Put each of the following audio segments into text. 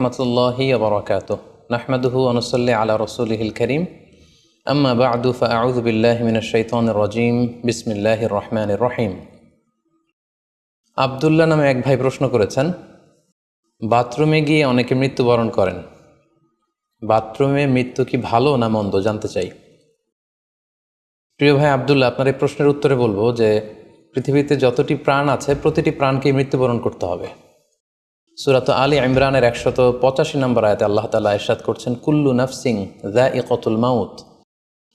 রহমতুল্লাহি ওয়া বারাকাতুহু নাহমাদুহু ওয়া নুসাল্লি আলা রাসূলিহিল কারীম আম্মা বা'দু ফাআউযু বিল্লাহি মিনাশ শাইতানির রাজীম বিসমিল্লাহির রহমানির রহিম। আব্দুল্লাহ নামে এক ভাই প্রশ্ন করেছেন, বাথরুমে গিয়ে অনেকে মৃত্যুবরণ করেন, বাথরুমে মৃত্যু কি ভালো না মন্দ জানতে চাই। প্রিয় ভাই আব্দুল্লাহ, আপনার এই প্রশ্নের উত্তরে বলবো যে পৃথিবীতে যতটি প্রাণ আছে প্রতিটি প্রাণকেই মৃত্যুবরণ করতে হবে। সূরা আলী ইমরানের 185 নম্বর আয়াতে আল্লাহ তাআলা ইরশাদ করছেন, কুল্লু নাফসিন যায়িকাতুল মাউত,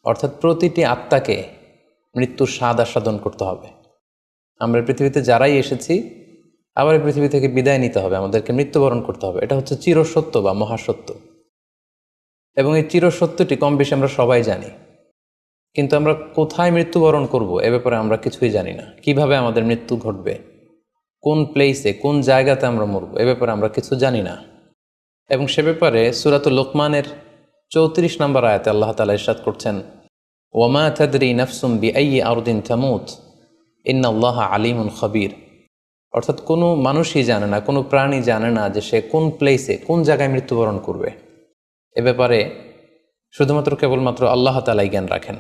অর্থাৎ প্রতিটি আত্মাকে মৃত্যুর স্বাদ আস্বাদন করতে হবে। আমরা পৃথিবীতে যারাই এসেছি আবার এই পৃথিবী থেকে বিদায় নিতে হবে, আমাদেরকে মৃত্যুবরণ করতে হবে। এটা হচ্ছে চিরসত্য বা মহাসত্য, এবং এই চিরসত্যটি কম বেশি আমরা সবাই জানি, কিন্তু আমরা কোথায় মৃত্যুবরণ করব এ ব্যাপারে আমরা কিছুই জানি না। কিভাবে আমাদের মৃত্যু ঘটবে, কোন প্লেসে কোন জায়গাতে আমরা মরব এ ব্যাপারে আমরা কিছু জানি না। এবং সে ব্যাপারে সূরাতুল লোকমানের 34 নম্বর আয়াতে আল্লাহ তাআলা ইরশাদ করছেন, ওয়ামা তাদরি নাফসুম বিআইয়ি আরদিন তামুত ইন্নাল্লাহা আলিমুন খবীর, অর্থাৎ কোনো মানুষই জানে না, কোনো প্রাণী জানে না যে সে কোন প্লেসে কোন জায়গায় মৃত্যুবরণ করবে। এ ব্যাপারে শুধুমাত্র কেবলমাত্র আল্লাহ তাআলাই জ্ঞান রাখেন।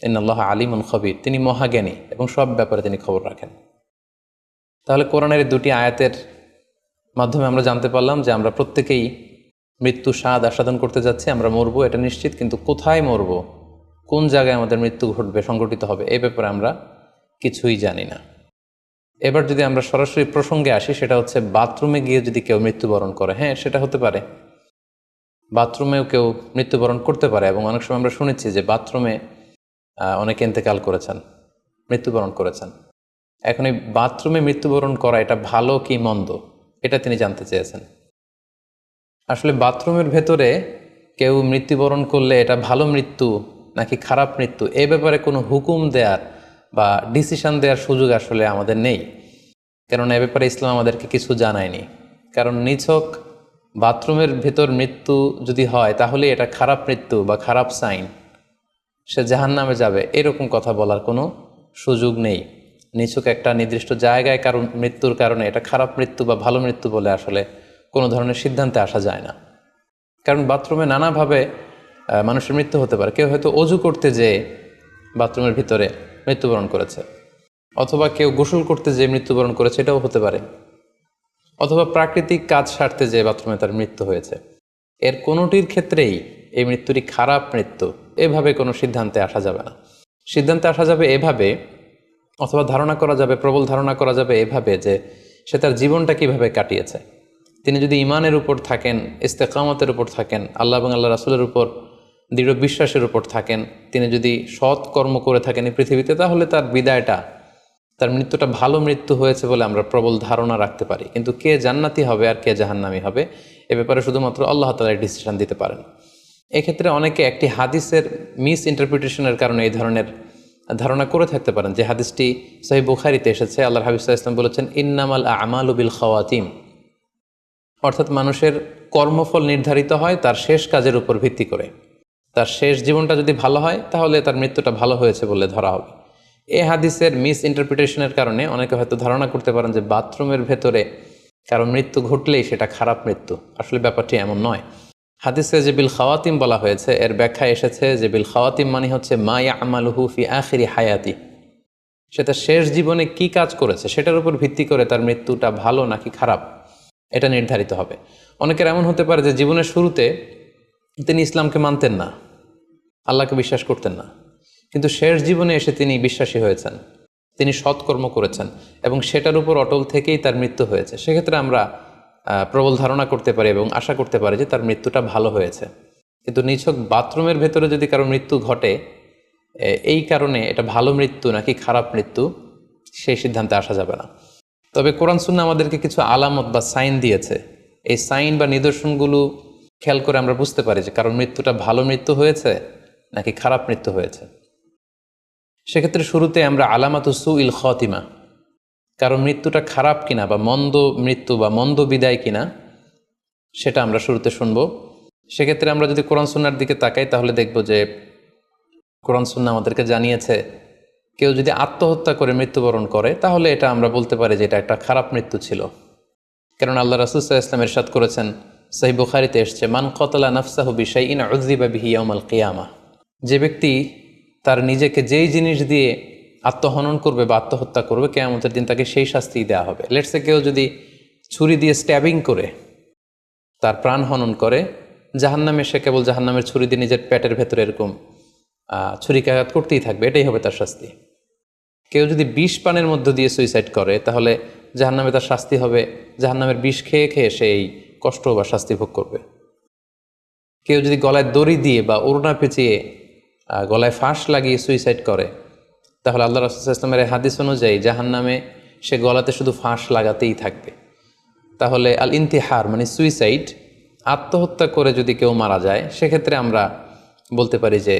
ইন্নাল্লাহা আলিমুন খবীর, তিনি মহাজ্ঞানী এবং সব ব্যাপারে তিনি খবর রাখেন। তাহলে কোরআনের এই দুটি আয়াতের মাধ্যমে আমরা জানতে পারলাম যে আমরা প্রত্যেকেই মৃত্যু স্বাদ আস্বাদন করতে যাচ্ছি, আমরা মরবো এটা নিশ্চিত, কিন্তু কোথায় মরব, কোন জায়গায় আমাদের মৃত্যু ঘটবে, সংঘটিত হবে, এই ব্যাপারে আমরা কিছুই জানি না। এবার যদি আমরা সরাসরি প্রসঙ্গে আসি, সেটা হচ্ছে বাথরুমে গিয়ে যদি কেউ মৃত্যুবরণ করে, হ্যাঁ সেটা হতে পারে, বাথরুমেও কেউ মৃত্যুবরণ করতে পারে। এবং অনেক সময় আমরা শুনেছি যে বাথরুমে অনেকে ইন্তেকাল করেছেন, মৃত্যুবরণ করেছেন। এখন এই বাথরুমে মৃত্যুবরণ করা এটা ভালো কি মন্দ, এটা তিনি জানতে চেয়েছেন। আসলে বাথরুমের ভেতরে কেউ মৃত্যুবরণ করলে এটা ভালো মৃত্যু নাকি খারাপ মৃত্যু, এ ব্যাপারে কোনো হুকুম দেওয়ার বা ডিসিশন দেওয়ার সুযোগ আসলে আমাদের নেই, কারণ এ ব্যাপারে ইসলাম আমাদেরকে কিছু জানায়নি। কারণ নিছক বাথরুমের ভেতর মৃত্যু যদি হয় তাহলে এটা খারাপ মৃত্যু বা খারাপ সাইন, সে জাহান্নামে যাবে, এরকম কথা বলার কোনো সুযোগ নেই। নিছক একটা নির্দিষ্ট জায়গায় কারণ মৃত্যুর কারণে এটা খারাপ মৃত্যু বা ভালো মৃত্যু বলে আসলে কোনো ধরনের সিদ্ধান্তে আসা যায় না। কারণ বাথরুমে নানাভাবে মানুষের মৃত্যু হতে পারে। কেউ হয়তো অজু করতে যেয়ে বাথরুমের ভিতরে মৃত্যুবরণ করেছে, অথবা কেউ গোসল করতে যেয়ে মৃত্যুবরণ করেছে, এটাও হতে পারে, অথবা প্রাকৃতিক কাজ সারতে যেয়ে বাথরুমে তার মৃত্যু হয়েছে। এর কোনোটির ক্ষেত্রেই এই মৃত্যুটি খারাপ মৃত্যু এভাবে কোনো সিদ্ধান্তে আসা যাবে না। সিদ্ধান্তে আসা যাবে এভাবে, অথবা ধারণা করা যাবে, প্রবল ধারণা করা যাবে এভাবে যে সে তার জীবনটা কিভাবে কাটিয়েছে। তিনি যদি ঈমানের উপর থাকেন, ইস্তেকামতের উপর থাকেন, আল্লাহ এবং আল্লাহ রাসূলের উপর দৃঢ় বিশ্বাসের উপর থাকেন, তিনি যদি সৎ কর্ম করে থাকেন এই পৃথিবীতে, তাহলে তার বিদায়টা, তার মৃত্যুটা ভালো মৃত্যু হয়েছে বলে আমরা প্রবল ধারণা রাখতে পারি। কিন্তু কে জান্নাতি হবে আর কে জাহান্নামী হবে এ ব্যাপারে শুধুমাত্র আল্লাহ তাআলা ডিসিশন দিতে পারেন। এক্ষেত্রে অনেকে একটি হাদিসের মিস ইন্টারপ্রিটেশনের কারণে এই ধরনের ধারণা করে থাকতে পারেন, যে হাদিসটি সহিহ বুখারীতে এসেছে। আল্লাহর হাবিব সাল্লাল্লাহু আলাইহি ওয়াসাল্লাম বলেছেন, ইন্নামাল আমালু বিল খাওয়াতিম, অর্থাৎ মানুষের কর্মফল নির্ধারিত হয় তার শেষ কাজের উপর ভিত্তি করে। তার শেষ জীবনটা যদি ভালো হয় তাহলে তার মৃত্যুটা ভালো হয়েছে বলে ধরা হবে। এই হাদিসের মিস ইন্টারপ্রিটেশনের কারণে অনেকে হয়তো ধারণা করতে পারেন যে বাথরুমের ভেতরে কারো মৃত্যু ঘটলেই সেটা খারাপ মৃত্যু। আসলে ব্যাপারটি এমন নয়। হাদিসে যে বিল খাওয়াতিম বলা হয়েছে, এর ব্যাখ্যা এসেছে যে বিল খাওয়াতিম মানে হচ্ছে মা ইয়ামালুহু ফি আখিরি হায়াতি, সেটা শেষ জীবনে কি কাজ করেছে সেটার উপর ভিত্তি করে তার মৃত্যুটা ভালো নাকি খারাপ এটা নির্ধারিত হবে। অনেকের এমন হতে পারে যে জীবনের শুরুতে তিনি ইসলামকে মানতেন না, আল্লাহকে বিশ্বাস করতেন না, কিন্তু শেষ জীবনে এসে তিনি বিশ্বাসী হয়েছেন, তিনি সৎকর্ম করেছেন এবং সেটার উপর অটল থেকেই তার মৃত্যু হয়েছে। সেক্ষেত্রে আমরা প্রবল ধারণা করতে পারি এবং আশা করতে পারি যে তার মৃত্যুটা ভালো হয়েছে। কিন্তু নিছক বাথরুমের ভেতরে যদি কারো মৃত্যু ঘটে, এই কারণে এটা ভালো মৃত্যু নাকি খারাপ মৃত্যু সেই সিদ্ধান্তে আসা যাবে না। তবে কোরআন সুন্নাহ আমাদেরকে কিছু আলামত বা সাইন দিয়েছে। এই সাইন বা নিদর্শনগুলো খেয়াল করে আমরা বুঝতে পারি যে কারণ মৃত্যুটা ভালো মৃত্যু হয়েছে নাকি খারাপ মৃত্যু হয়েছে। সেক্ষেত্রে শুরুতে আমরা আলামাতু সুইল খাতিমা, কারণ মৃত্যুটা খারাপ কিনা বা মন্দ মৃত্যু বা মন্দ বিদায় কিনা সেটা আমরা শুরুতে শুনবো। সেক্ষেত্রে আমরা যদি কোরআন সুন্নাহর দিকে তাকাই তাহলে দেখব যে কোরআন সুন্নাহ আমাদেরকে জানিয়েছে কেউ যদি আত্মহত্যা করে মৃত্যুবরণ করে তাহলে এটা আমরা বলতে পারি যে এটা একটা খারাপ মৃত্যু ছিল। কারণ আল্লাহ রাসূল সাল্লাল্লাহু আলাইহি ওয়াসাল্লাম ইরশাদ করেছেন, সহিহ বুখারীতে এসেছে, মান কতলা নাফসাহু বিশাইইন উযযিবা বিহি ইয়াউমাল কিয়ামা। যে ব্যক্তি তার নিজেকে যেই জিনিস দিয়ে আত্মহনন করবে বা আত্মহত্যা করবে, কিয়ামতের দিন তাকে সেই শাস্তি দেওয়া হবে। লেটসে কেউ যদি ছুরি দিয়ে স্ট্যাবিং করে তার প্রাণ হনন করে, জাহান্নামে সে কেবল জাহান্নামের ছুরি দিয়ে নিজের পেটের ভেতরে এরকম ছুরিকাঘাত করতেই থাকবে, এটাই হবে তার শাস্তি। কেউ যদি বিষ পানের মধ্য দিয়ে সুইসাইড করে, তাহলে জাহান্নামে তার শাস্তি হবে জাহান্নামের বিষ খেয়ে খেয়ে সেই কষ্ট বা শাস্তি ভোগ করবে। কেউ যদি গলায় দড়ি দিয়ে বা ওড়না পেঁচিয়ে গলায় ফাঁস লাগিয়ে সুইসাইড করে, তাহলে আল্লাহ রাসূল সাল্লাল্লাহু আলাইহি ওয়াসাল্লামের হাদিস অনুযায়ী জাহান্নামে সে গলাতে শুধু ফাঁস লাগাতেই থাকবে। তাহলে আল ইন্তিহার মানে সুইসাইড, আত্মহত্যা করে যদি কেউ মারা যায়, সেক্ষেত্রে আমরা বলতে পারি যে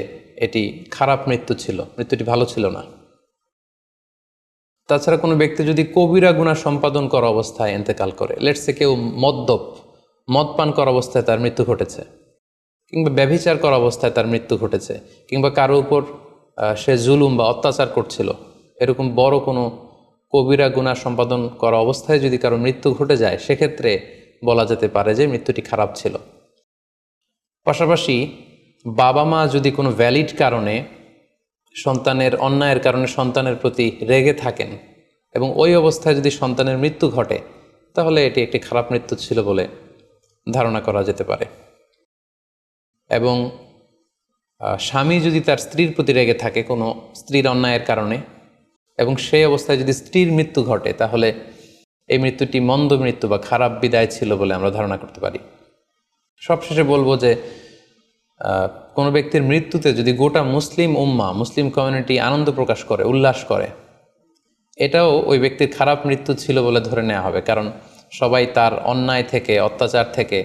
এটি খারাপ মৃত্যু ছিল, মৃত্যুটি ভালো ছিল না। তাছাড়া কোনো ব্যক্তি যদি কবিরা গুনাহ সম্পাদন করা অবস্থায় ইন্তেকাল করে, লেটসে কেউ মদ পান করা অবস্থায় তার মৃত্যু ঘটেছে, কিংবা ব্যভিচার করা অবস্থায় তার মৃত্যু ঘটেছে, কিংবা কারো উপর সে জুলুম বা অত্যাচার করছিল, এরকম বড় কোনো কবিরা গুনাহ সম্পাদন করা অবস্থায় যদি কারো মৃত্যু ঘটে যায়, সেক্ষেত্রে বলা যেতে পারে যে মৃত্যুটি খারাপ ছিল। পাশাপাশি বাবা মা যদি কোনো ভ্যালিড কারণে সন্তানের অন্যায়ের কারণে সন্তানের প্রতি রেগে থাকেন এবং ওই অবস্থায় যদি সন্তানের মৃত্যু ঘটে, তাহলে এটি একটি খারাপ মৃত্যু ছিল বলে ধারণা করা যেতে পারে। এবং স্বামী যদি তার স্ত্রীর প্রতি রেগে থাকে কোনো স্ত্রীর অন্যায়ের কারণে, এবং সেই অবস্থায় যদি স্ত্রীর মৃত্যু ঘটে, তাহলে এই মৃত্যুটি মন্দ মৃত্যু বা খারাপ বিদায় ছিল বলে আমরা ধারণা করতে পারি। সবশেষে বলবো যে কোনো ব্যক্তির মৃত্যুতে যদি গোটা মুসলিম উম্মাহ, মুসলিম কমিউনিটি আনন্দ প্রকাশ করে, উল্লাস করে, এটাও ওই ব্যক্তির খারাপ মৃত্যু ছিল বলে ধরে নেওয়া হবে। কারণ সবাই তার অন্যায় থেকে, অত্যাচার থেকে,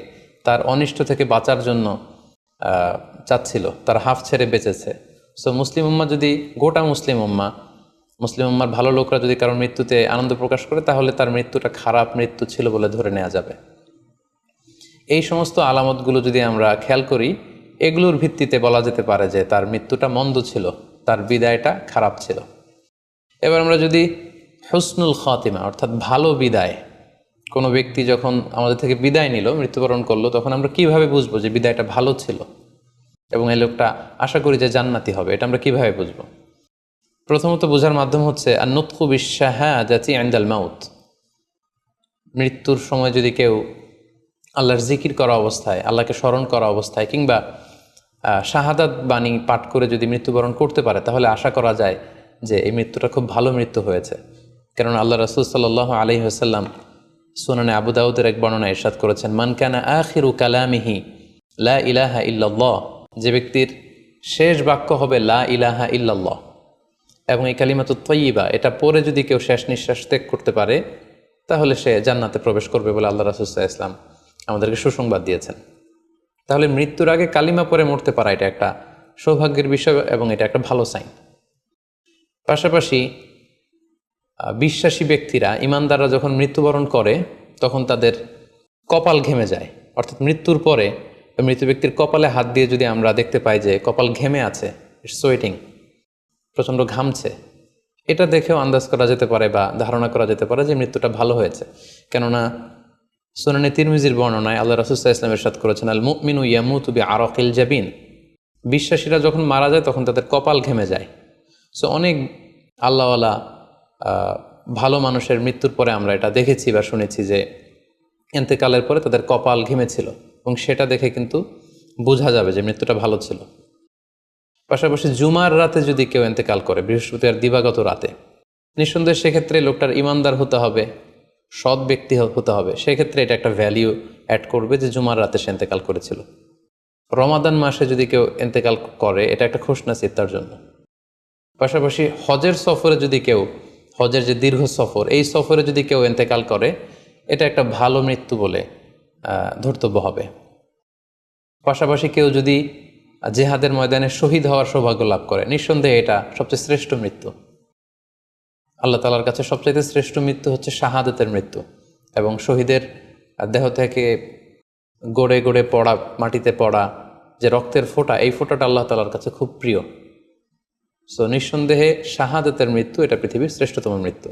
তার অনিষ্ট থেকে বাঁচার জন্য চাচ্ছিল, তার হাফ ছেড়ে বেঁচেছে। সো মুসলিম উম্মাহ যদি, গোটা মুসলিম উম্মার ভালো লোকরা যদি কারোর মৃত্যুতে আনন্দ প্রকাশ করে, তাহলে তার মৃত্যুটা খারাপ মৃত্যু ছিল বলে ধরে নেওয়া যাবে। এই সমস্ত আলামতগুলো যদি আমরা খেয়াল করি, এগুলোর ভিত্তিতে বলা যেতে পারে যে তার মৃত্যুটা মন্দ ছিল, তার বিদায়টা খারাপ ছিল। এবার আমরা যদি হুসনুল খাতিমা অর্থাৎ ভালো বিদায়, কোনো ব্যক্তি যখন আমাদের থেকে বিদায় নিল, মৃত্যুবরণ করলো, তখন আমরা কিভাবে বুঝবো যে বিদায়টা ভালো ছিল এবং এই লোকটা আশা করি যে জান্নাতি হবে, এটা আমরা কিভাবে বুঝবো? প্রথমত বোঝার মাধ্যম হচ্ছে আন-নুতকু বিশ-শাহাদাতি ইনদাল মাউত। মৃত্যুর সময় যদি কেউ আল্লাহর জিকির করা অবস্থায়, আল্লাহকে স্মরণ করা অবস্থায়, কিংবা শাহাদাত বাণী পাঠ করে যদি মৃত্যুবরণ করতে পারে, তাহলে আশা করা যায় যে এই মৃত্যুটা খুব ভালো মৃত্যু হয়েছে। কারণ আল্লাহ রাসূল সাল্লাল্লাহু আলাইহি ওয়াসাল্লাম সুনানে আবু দাউদের এক বর্ণনায় ইরশাদ করেছেন, মান কানা আখিরু কালামিহি লা ইলাহা ইল্লাল্লাহ, যে ব্যক্তির শেষ বাক্য হবে লা ইলাহা ইল্লাল্লাহ এবং এই কালিমাতুত তাইয়্যিবা, এটা পরে যদি কেউ শেষ নিঃশ্বাস ত্যাগ করতে পারে, তাহলে সে জান্নাতে প্রবেশ করবে বলে আল্লাহ রাসূল সাল্লাল্লাহু আলাইহি ওয়াসাল্লাম আমাদেরকে সুসংবাদ দিয়েছেন। তাহলে মৃত্যুর আগে কালিমা পরে মরতে পারা, এটা একটা সৌভাগ্যের বিষয় এবং এটা একটা ভালো সাইন। পাশাপাশি বিশ্বাসী ব্যক্তিরা, ইমানদাররা যখন মৃত্যুবরণ করে, তখন তাদের কপাল ঘেমে যায়। অর্থাৎ মৃত্যুর পরে মৃত ব্যক্তির কপালে হাত দিয়ে যদি আমরা দেখতে পাই যে কপাল ঘেমে আছে, সোয়েটিং, প্রচণ্ড ঘামছে, এটা দেখেও আন্দাজ করা যেতে পারে বা ধারণা করা যেতে পারে যে মৃত্যুটা ভালো হয়েছে। কেননা সুনানে তিরমিজির বর্ণনায় আল্লাহ রাসূল সাল্লাল্লাহু আলাইহি ওয়াসাল্লাম ইরশাদ করেছেন, আল মুমিনু ইয়ামুতু বিআরাকিল জাবিন, বিশ্বাসীরা যখন মারা যায় তখন তাদের কপাল ঘেমে যায়। সো অনেক আল্লাহওয়ালা ভালো মানুষের মৃত্যুর পরে আমরা এটা দেখেছি বা শুনেছি যে ইন্তেকালের পরে তাদের কপাল ঘেমেছিল, এবং সেটা দেখে কিন্তু বোঝা যাবে যে মৃত্যুটা ভালো ছিল। পাশাপাশি জুমার রাতে যদি কেউ ইন্তেকাল করে, বৃহস্পতিবার দিবাগত রাতে, নিঃসন্দেহে সেক্ষেত্রে লোকটার ইমানদার হতে হবে, সৎ ব্যক্তি হতে হবে। সেক্ষেত্রে এটা একটা ভ্যালিউ অ্যাড করবে যে জুমার রাতে সে ইন্তেকাল করেছিল। রমাদান মাসে যদি কেউ ইন্তেকাল করে, এটা একটা খুশনসিব তার জন্য। পাশাপাশি হজের সফরে যদি কেউ, হজের যে দীর্ঘ সফর, এই সফরে যদি কেউ ইন্তেকাল করে, এটা একটা ভালো মৃত্যু বলে ধর্তব্য হবে। পাশাপাশি কেউ যদি জেহাদের ময়দানে শহীদ হওয়ার সৌভাগ্য লাভ করে, নিঃসন্দেহে এটা সবচেয়ে শ্রেষ্ঠ মৃত্যু। আল্লাহ তাআলার কাছে সবচাইতে শ্রেষ্ঠ মৃত্যু হচ্ছে শাহাদাতের মৃত্যু, এবং শহীদের দেহ থেকে গড়ে গড়ে পড়া, মাটিতে পড়া যে রক্তের ফোঁটা, এই ফোঁটাটা আল্লাহ তাআলার কাছে খুব প্রিয়। সো নিঃসন্দেহে শাহাদাতের মৃত্যু এটা পৃথিবীর শ্রেষ্ঠতম মৃত্যু।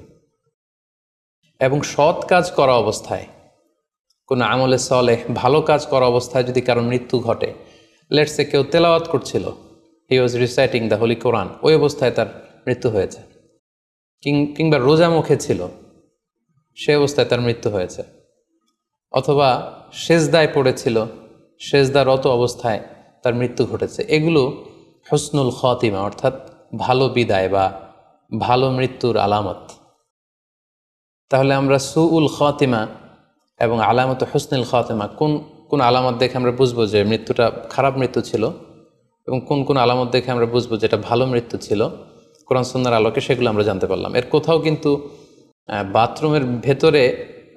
এবং সৎ কাজ করা অবস্থায় কোনো আমলে সলেহ ভালো কাজ করা অবস্থায় যদি কারো মৃত্যু ঘটে, লেটসে কেউ তেলাওয়াত করছিল, হি ওয়াজ রিসাইটিং দ্য হোলি কোরআন, ওই অবস্থায় তার মৃত্যু হয়েছে, কিংবা রোজা মুখে ছিল, সে অবস্থায় তার মৃত্যু হয়েছে, অথবা সেজদায় পড়েছিল, সেজদারত অবস্থায় তার মৃত্যু ঘটেছে, এগুলো হুসনুল খাতিমা অর্থাৎ ভালো বিদায় বা ভালো মৃত্যুর আলামত। তাহলে আমরা সুউল খাতিমা এবং আলামত হুসনুল খাতিমা কোন কোন আলামত দেখে আমরা বুঝবো যে মৃত্যুটা খারাপ মৃত্যু ছিল, এবং কোন কোন আলামত দেখে আমরা বুঝবো যে এটা ভালো মৃত্যু ছিল, কোরআন সুন্নাহর আলোকে সেগুলো আমরা জানতে পারলাম। এর কোথাও কিন্তু বাথরুমের ভেতরে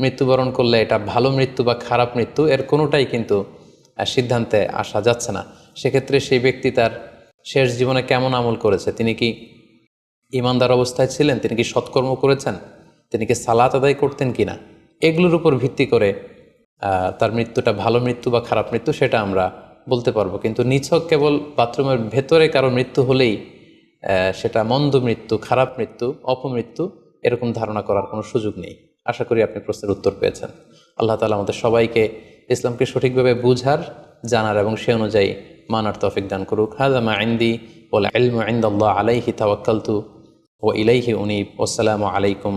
মৃত্যুবরণ করলে এটা ভালো মৃত্যু বা খারাপ মৃত্যু, এর কোনোটাই কিন্তু সিদ্ধান্তে আসা যাচ্ছে না। সেক্ষেত্রে সেই ব্যক্তি তার শেষ জীবনে কেমন আমল করেছে, তিনি কি ইমানদার অবস্থায় ছিলেন, তিনি কি সৎকর্ম করেছেন, তিনি কি সালাত আদায় করতেন কিনা, এগুলোর উপর ভিত্তি করে তার মৃত্যুটা ভালো মৃত্যু বা খারাপ মৃত্যু সেটা আমরা বলতে পারবো। কিন্তু নিছক কেবল বাথরুমের ভেতরে কারো মৃত্যু হলেই সেটা মন্দ মৃত্যু, খারাপ মৃত্যু, অপমৃত্যু, এরকম ধারণা করার কোনো সুযোগ নেই। আশা করি আপনি প্রশ্নের উত্তর পেয়েছেন। আল্লাহ তাআলা আমাদের সবাইকে ইসলামকে সঠিকভাবে বুঝার, জানার এবং সে অনুযায়ী মানার তৌফিক দান করুক। হাযা মা ইনদি ওয়াল ইলমু ইনদাল্লাহ আলাইহি তাওয়াক্কালতু ওয়া ইলাইহি উনীব। আসসালামু আলাইকুম